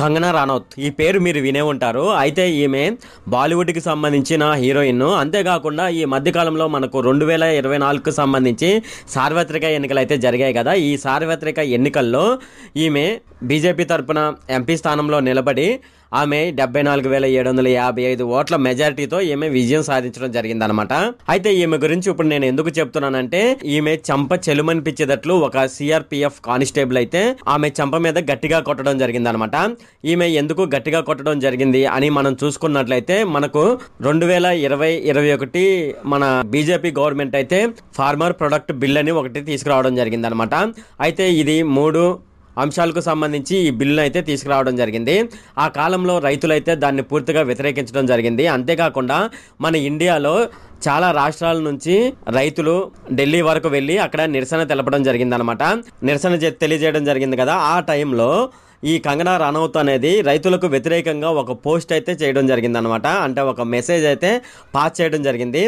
కంగనా రనౌత్ ఈ పేరు మీరు వినే ఉంటారు. అయితే ఈమె బాలీవుడ్కి సంబంధించిన హీరోయిన్. అంతేకాకుండా ఈ మధ్యకాలంలో మనకు 2024కు సంబంధించి సార్వత్రిక ఎన్నికలు అయితే జరిగాయి కదా. ఈ సార్వత్రిక ఎన్నికల్లో ఈమె బీజేపీ తరపున ఎంపీ స్థానంలో నిలబడి ఆమె 74,755 ఓట్ల మెజారిటీతో ఈమె విజయం సాధించడం జరిగిందనమాట. అయితే ఈమె గురించి ఇప్పుడు నేను ఎందుకు చెప్తున్నానంటే, ఈమె చంప చెలుమనిపించేటట్లు ఒక సిఆర్పిఎఫ్ కానిస్టేబుల్ అయితే ఆమె చంప మీద గట్టిగా కొట్టడం జరిగిందనమాట. ఈమె ఎందుకు గట్టిగా కొట్టడం జరిగింది అని మనం చూసుకున్నట్లయితే, మనకు 2020-21 మన బీజేపీ గవర్నమెంట్ అయితే ఫార్మర్ ప్రొడక్ట్ బిల్ అని ఒకటి తీసుకురావడం జరిగిందనమాట. అయితే ఇది 3 అంశాలకు సంబంధించి ఈ బిల్లును అయితే తీసుకురావడం జరిగింది. ఆ కాలంలో రైతులైతే దాన్ని పూర్తిగా వ్యతిరేకించడం జరిగింది. అంతేకాకుండా మన ఇండియాలో చాలా రాష్ట్రాల నుంచి రైతులు ఢిల్లీ వరకు వెళ్ళి అక్కడ నిరసన తెలపడం జరిగిందనమాట. నిరసన తెలియజేయడం జరిగింది కదా. ఆ టైంలో ఈ కంగనా రనౌత్ అనేది రైతులకు వ్యతిరేకంగా ఒక పోస్ట్ అయితే చేయడం జరిగిందనమాట. అంటే ఒక మెసేజ్ అయితే పాస్ చేయడం జరిగింది.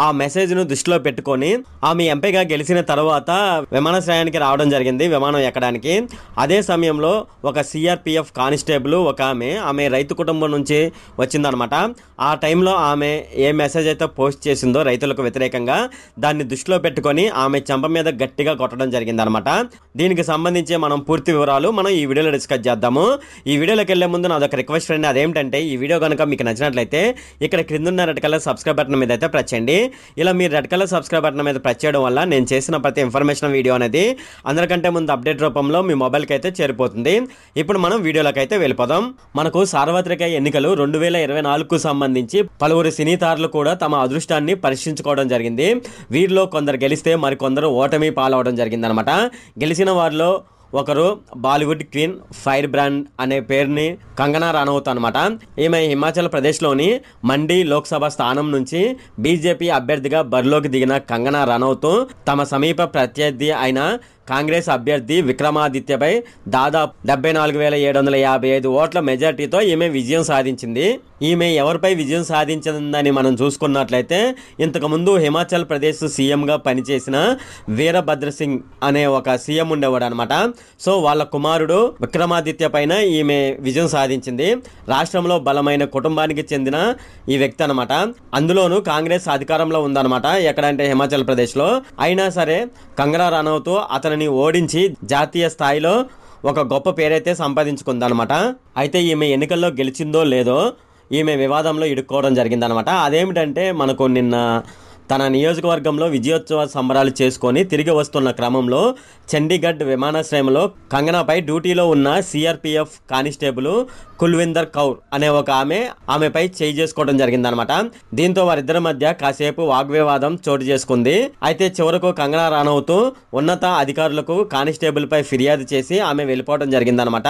ఆ మెసేజ్ను దృష్టిలో పెట్టుకొని ఆమె ఎంపీగా గెలిచిన తర్వాత విమానాశ్రయానికి రావడం జరిగింది, విమానం ఎక్కడానికి. అదే సమయంలో ఒక సిఆర్పిఎఫ్ కానిస్టేబుల్ ఒక ఆమె రైతు కుటుంబం నుంచి వచ్చిందనమాట. ఆ టైంలో ఆమె ఏ మెసేజ్ అయితే పోస్ట్ చేసిందో రైతులకు వ్యతిరేకంగా, దాన్ని దృష్టిలో పెట్టుకొని ఆమె చెంప మీద గట్టిగా కొట్టడం జరిగిందనమాట. దీనికి సంబంధించి మనం పూర్తి వివరాలు మనం ఈ వీడియోలో డిస్కస్ చేద్దాము. ఈ వీడియోలోకి వెళ్లే ముందు నాదొక రిక్వెస్ట్ ఫ్రెండ్, అదేంటంటే ఈ వీడియో కనుక మీకు నచ్చినట్లయితే ఇక్కడ క్రింద ఉన్న రెడ్ కలర్ సబ్స్క్రైబ్ బటన్ మీద అయితే ప్రెస్ చేయండి. ఇలా మీరు రెడ్ కలర్ సబ్స్క్రైబ్ బటన్ మీద ప్రెస్ చేయడం వల్ల నేను చేసిన ప్రతి ఇన్ఫర్మేషన్ వీడియో అనేది అందరికంటే ముందు అప్డేట్ రూపంలో మీ మొబైల్కి అయితే చేరిపోతుంది. ఇప్పుడు మనం వీడియోలోకి అయితే వెళ్ళిపోదాం. మనకు సార్వత్రిక ఎన్నికలు 2024కు సంబంధించి పలువురు సినీ తారలు కూడా తమ అదృష్టాన్ని పరీక్షించుకోవడం జరిగింది. వీరిలో కొందరు గెలిస్తే మరికొందరు ఓటమి పాలవడం జరిగిందనమాట. గెలిచిన వారిలో ఒకరు బాలీవుడ్ క్వీన్ ఫైర్ బ్రాండ్ అనే పేరుని కంగనా రనౌత్ అనమాట. ఈమె హిమాచల్ ప్రదేశ్లోని మండి లోక్సభ స్థానం నుంచి బీజేపీ అభ్యర్థిగా బరిలోకి దిగిన కంగనా రనౌత్ తమ సమీప ప్రత్యర్థి అయిన కాంగ్రెస్ అభ్యర్థి విక్రమాదిత్యపై దాదాపు 74,755 ఓట్ల మెజార్టీతో ఈమె విజయం సాధించింది. ఈమె ఎవరిపై విజయం సాధించిందని మనం చూసుకున్నట్లయితే, ఇంతకుముందు హిమాచల్ ప్రదేశ్ సీఎంగా పనిచేసిన వీరభద్ర సింగ్ అనే ఒక సీఎం ఉండేవాడు అనమాట. సో వాళ్ళ కుమారుడు విక్రమాదిత్య పైన ఈమె విజయం సాధించింది. రాష్ట్రంలో బలమైన కుటుంబానికి చెందిన ఈ వ్యక్తి అనమాట. అందులోనూ కాంగ్రెస్ అధికారంలో ఉందన్నమాట. ఎక్కడంటే హిమాచల్ ప్రదేశ్లో. అయినా సరే కంగనా రనౌత్ అతనిని ఓడించి జాతీయ స్థాయిలో ఒక గొప్ప పేరైతే సంపాదించుకుందనమాట. అయితే ఈమె ఎన్నికల్లో గెలిచిందో లేదో ఈమె వివాదంలో ఇరుక్కోవడం జరిగిందనమాట. అదేమిటంటే, మనకు నిన్న తన నియోజకవర్గంలో విజయోత్సవ సంబరాలు చేసుకొని తిరిగి వస్తున్న క్రమంలో చండీగఢ్ విమానాశ్రయంలో కంగనాపై డ్యూటీలో ఉన్న సిఆర్పిఎఫ్ కానిస్టేబుల్ కుల్విందర్ కౌర్ అనే ఒక ఆమెపై చేయి చేసుకోవడం జరిగిందనమాట. దీంతో వారిద్దరి మధ్య కాసేపు వాగ్వివాదం చోటు చేసుకుంది. అయితే చివరకు కంగనా రనౌత్ ఉన్నత అధికారులకు కానిస్టేబుల్ పై ఫిర్యాదు చేసి ఆమె వెళ్ళిపోవడం జరిగిందనమాట.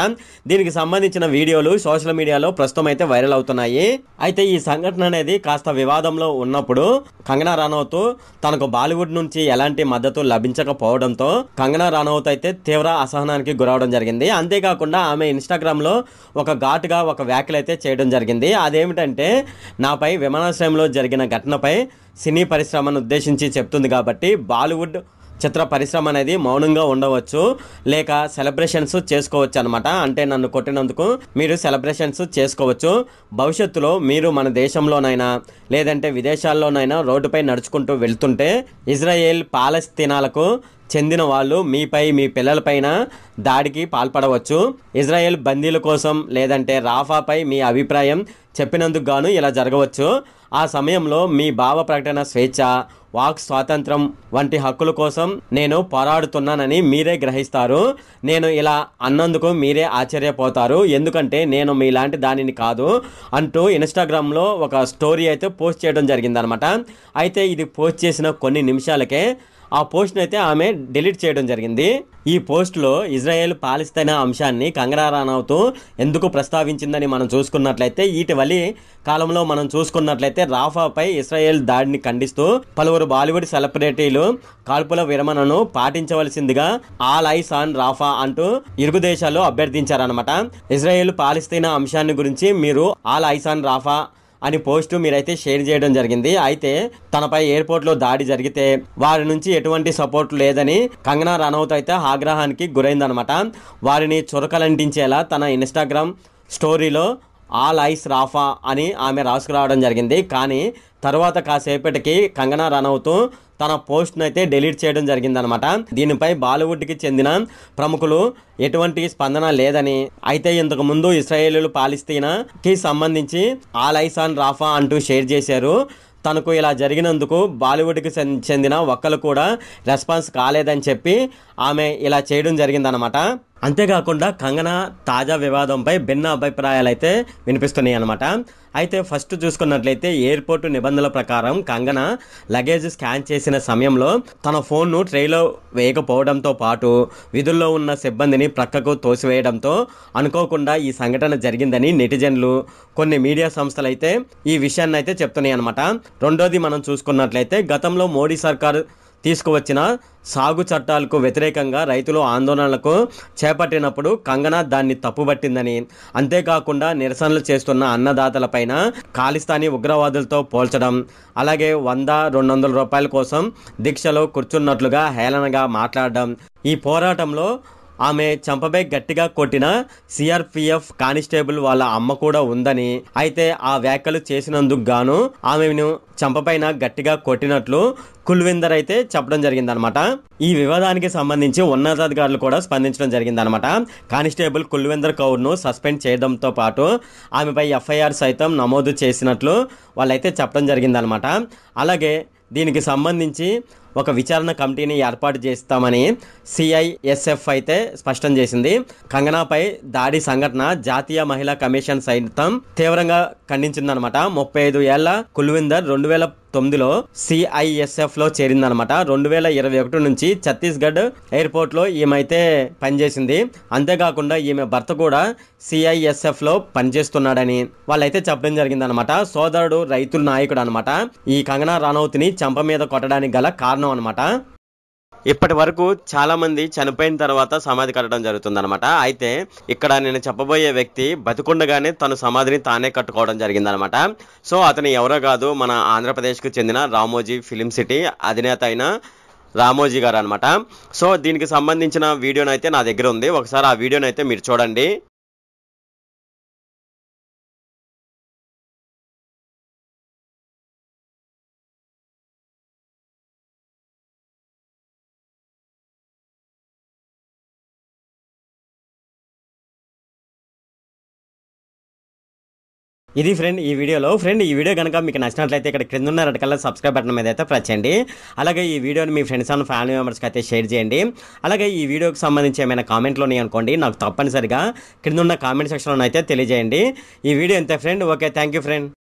దీనికి సంబంధించిన వీడియోలు సోషల్ మీడియాలో ప్రస్తుతం అయితే వైరల్ అవుతున్నాయి. అయితే ఈ సంఘటన అనేది కాస్త వివాదంలో ఉన్నప్పుడు కంగనా రనౌత్ తనకు బాలీవుడ్ నుంచి ఎలాంటి మద్దతు లభించకపోవడంతో కంగనా రనౌత్ అయితే తీవ్ర అసహనానికి గురవడం జరిగింది. అంతేకాకుండా ఆమె ఇన్స్టాగ్రామ్ లో ఒక ఘాటుగా ఒక వ్యాఖ్యలు అయితే చేయడం జరిగింది. అదేమిటంటే, నాపై విమానాశ్రయంలో జరిగిన ఘటనపై సినీ పరిశ్రమను ఉద్దేశించి చెప్తుంది కాబట్టి బాలీవుడ్ చిత్ర పరిశ్రమ అనేది మౌనంగా ఉండవచ్చు, లేక సెలబ్రేషన్స్ చేసుకోవచ్చు అనమాట. అంటే నన్ను కొట్టినందుకు మీరు సెలబ్రేషన్స్ చేసుకోవచ్చు. భవిష్యత్తులో మీరు మన దేశంలోనైనా లేదంటే విదేశాల్లోనైనా రోడ్డుపై నడుచుకుంటూ వెళ్తుంటే ఇజ్రాయెల్ పాలస్తీనాలకు చెందిన వాళ్ళు మీపై మీ పిల్లలపైన దాడికి పాల్పడవచ్చు. ఇజ్రాయెల్ బందీల కోసం లేదంటే రాఫాపై మీ అభిప్రాయం చెప్పినందుకు గాను ఇలా జరగవచ్చు. ఆ సమయంలో మీ భావ ప్రకటన స్వేచ్ఛ, వాక్ స్వాతంత్రం వంటి హక్కుల కోసం నేను పోరాడుతున్నానని మీరే గ్రహిస్తారు. నేను ఇలా అన్నందుకు మీరే ఆశ్చర్యపోతారు, ఎందుకంటే నేను మీలాంటి దానిని కాదు అంటూ ఇన్స్టాగ్రామ్లో ఒక స్టోరీ అయితే పోస్ట్ చేయడం జరిగిందనమాట. అయితే ఇది పోస్ట్ చేసిన కొన్ని నిమిషాలకే ఆ పోస్ట్ని అయితే ఆమె డిలీట్ చేయడం జరిగింది. ఈ పోస్ట్లో ఇజ్రాయెల్ పాలస్తీనా అంశాన్ని కంగనా రనౌత్ ఎందుకు ప్రస్తావించిందని మనం చూసుకున్నట్లయితే, ఇటీవలి కాలంలో మనం చూసుకున్నట్లయితే రాఫాపై ఇజ్రాయెల్ దాడిని ఖండిస్తూ పలువురు బాలీవుడ్ సెలబ్రిటీలు కాల్పుల విరమణను పాటించవలసిందిగా ఆల్ ఐస్ ఆన్ రాఫా అంటూ ఇరుగు దేశాలు అభ్యర్థించారనమాట. ఇజ్రాయెల్ పాలస్తీనా అంశాన్ని గురించి మీరు ఆల్ ఐస్ ఆన్ రాఫా అని పోస్టు మీరైతే షేర్ చేయడం జరిగింది. అయితే తనపై ఎయిర్పోర్ట్లో దాడి జరిగితే వారి నుంచి ఎటువంటి సపోర్ట్ లేదని కంగనా రనౌత్ అయితే ఆగ్రహానికి గురైందనమాట. వారిని చురకలంటించేలా తన ఇన్స్టాగ్రామ్ స్టోరీలో ఆల్ ఐస్ రాఫా అని ఆమె రాసుకురావడం జరిగింది. కానీ తర్వాత కాసేపటికి కంగనా రనౌత్ తన పోస్ట్ను అయితే డిలీట్ చేయడం జరిగిందనమాట. దీనిపై బాలీవుడ్కి చెందిన ప్రముఖులు ఎటువంటి స్పందన లేదని, అయితే ఇంతకు ముందు ఇస్రాయేలు పాలస్తీనాకి సంబంధించి ఆల్ ఐస్ ఆన్ రాఫా అంటూ షేర్ చేశారు. తనకు ఇలా జరిగినందుకు బాలీవుడ్కి చెందిన ఒక్కరు కూడా రెస్పాన్స్ కాలేదని చెప్పి ఆమె ఇలా చేయడం జరిగిందనమాట. అంతేకాకుండా కంగనా తాజా వివాదంపై భిన్న అభిప్రాయాలు అయితే వినిపిస్తున్నాయి అనమాట. అయితే ఫస్ట్ చూసుకున్నట్లయితే ఎయిర్పోర్టు నిబంధనల ప్రకారం కంగనా లగేజ్ స్కాన్ చేసిన సమయంలో తన ఫోన్ను ట్రేలో వేయకపోవడంతో పాటు విధుల్లో ఉన్న సిబ్బందిని ప్రక్కకు తోసివేయడంతో అనుకోకుండా ఈ సంఘటన జరిగిందని నెటిజన్లు, కొన్ని మీడియా సంస్థలు అయితే ఈ విషయాన్ని అయితే చెప్తున్నాయి అనమాట. రెండోది మనం చూసుకున్నట్లయితే గతంలో మోడీ సర్కారు తీసుకువచ్చిన సాగు చట్టాలకు వ్యతిరేకంగా రైతులు ఆందోళనలకు చేపట్టినప్పుడు కంగనా దాన్ని తప్పుబట్టిందని, అంతేకాకుండా నిరసనలు చేస్తున్న అన్నదాతలపైన ఖాళిస్తానీ ఉగ్రవాదులతో పోల్చడం, అలాగే 100-200 రూపాయల కోసం దీక్షలో కూర్చున్నట్లుగా హేళనగా మాట్లాడడం, ఈ పోరాటంలో ఆమె చంపపై గట్టిగా కొట్టిన సిఆర్పిఎఫ్ కానిస్టేబుల్ వాళ్ళ అమ్మ కూడా ఉందని, అయితే ఆ వ్యాఖ్యలు చేసినందుకు గాను ఆమెను చంపపైన గట్టిగా కొట్టినట్లు కుల్విందర్ అయితే చెప్పడం జరిగిందనమాట. ఈ వివాదానికి సంబంధించి ఉన్నతాధికారులు కూడా స్పందించడం జరిగిందనమాట. కానిస్టేబుల్ కుల్విందర్ కౌర్ను సస్పెండ్ చేయడంతో పాటు ఆమెపై ఎఫ్ఐఆర్ సైతం నమోదు చేసినట్లు వాళ్ళైతే చెప్పడం జరిగిందనమాట. అలాగే దీనికి సంబంధించి ఒక విచారణ కమిటీని ఏర్పాటు చేస్తామని సిఐఎస్ఎఫ్ అయితే స్పష్టం చేసింది. కంగనాపై దాడి సంఘటన జాతీయ మహిళా కమిషన్ సైతం తీవ్రంగా ఖండించిందనమాట. 35 ఏళ్ల కుల్విందర్ 2009లో సిఐఎస్ఎఫ్ లో చేరిందనమాట. 2021 నుంచి ఛత్తీస్గఢ్ ఎయిర్పోర్ట్ లో ఈమె పనిచేసింది. అంతేకాకుండా ఈమె భర్త కూడా సిఐఎస్ఎఫ్ లో పనిచేస్తున్నాడని వాళ్ళైతే చెప్పడం జరిగిందనమాట. సోదరుడు రైతుల నాయకుడు అనమాట. ఈ కంగనా రనౌత్ ని చంప మీద కొట్టడానికి గల కారణం అనమాట. ఇప్పటి వరకు చాలా మంది చనిపోయిన తర్వాత సమాధి కట్టడం జరుగుతుందన్నమాట. అయితే ఇక్కడ నేను చెప్పబోయే వ్యక్తి బతికుండగానే తన సమాధిని తానే కట్టుకోవడం జరిగిందనమాట. సో అతను ఎవరో కాదు, మన ఆంధ్రప్రదేశ్కు చెందిన రామోజీ ఫిలిం సిటీ అధినేత అయిన రామోజీ గారు అనమాట. సో దీనికి సంబంధించిన వీడియోనైతే నా దగ్గర ఉంది, ఒకసారి ఆ వీడియోనైతే మీరు చూడండి. ఇది ఫ్రెండ్ ఈ వీడియో కనుక మీకు నచ్చినట్లయితే ఇక్కడ క్రింద ఉన్న రెడ్ కలర్ సబ్స్క్రైబ్ బటన్ మీద అయితే ప్రెస్ చేయండి. అలాగే ఈ వీడియోని మీ ఫ్రెండ్స్ అండ్ ఫ్యామిలీ మెంబర్స్కి అయితే షేర్ చేయండి. అలాగే ఈ వీడియోకి సంబంధించి ఏమైనా కామెంట్లు ఉన్నాయి అనుకోండి, నాకు తప్పనిసరిగా క్రింద ఉన్న కామెంట్ సెక్షన్లో అయితే తెలియజేయండి. ఈ వీడియో అంతే friend. Okay, thank you friend.